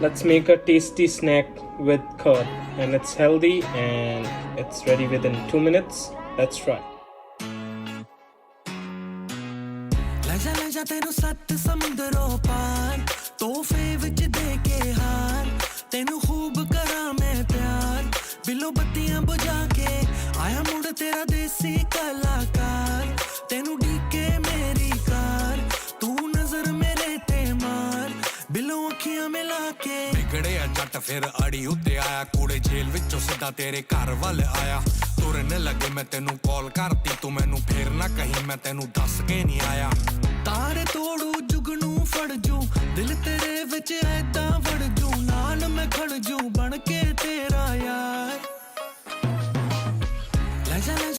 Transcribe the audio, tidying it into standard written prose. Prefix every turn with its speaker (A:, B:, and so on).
A: Let's make a tasty snack with curd, and it's healthy and it's ready within 2 minutes. Let's try.
B: ਤੈਨੂੰ ਸੱਤ ਸਮੁੰਦਰੋਂ ਪਾਰ ਤੋਹਫੇ ਵਿੱਚ ਦੇ ਕੇ ਹਾਰ ਤੈਨੂੰ ਖੂਬ ਕਰਾਂ ਮੈਂ ਪਿਆਰ ਬਿੱਲੋ ਬੱਤੀਆਂ ਬੁਝਾ ਕੇ ਆਇਆ ਮੁੜ ਤੇਰਾ ਦੇਸੀ ਕਲਾਕਾਰ ਤੈਨੂੰ ਢੀਕੇ ਮੇਰੀ ਕਾਰ ਤੂੰ ਨਜ਼ਰ ਮੇਰੇ ਤੇ ਮਾਰ ਬਿੱਲੋ ਅੱਖੀਆਂ ਮਿਲਾ ਕੇ ਵਿਗੜਿਆ ਜੱਟ ਫਿਰ ਅੜੀ ਉੱਤੇ ਆਇਆ ਕੂੜੇ ਜੇਲ੍ਹ ਵਿੱਚੋਂ ਸਿੱਧਾ ਤੇਰੇ ਘਰ ਵੱਲ ਆਇਆ ਤੁਰਨ ਲੱਗੇ ਮੈਂ ਤੈਨੂੰ ਕਾਲ ਕਰਤੀ ਤੂੰ ਮੈਨੂੰ ਫੇਰ ਨਾ ਕਹੀਂ ਮੈਂ ਤੈਨੂੰ ਦੱਸ ਕੇ ਨਹੀਂ ਆਇਆ ਤਾਰੇ ਤੋੜੂ ਜੁਗ ਨੂੰ ਫੜ ਜੂ ਦਿਲ ਤੇਰੇ ਵਿੱਚ ਐਦਾਂ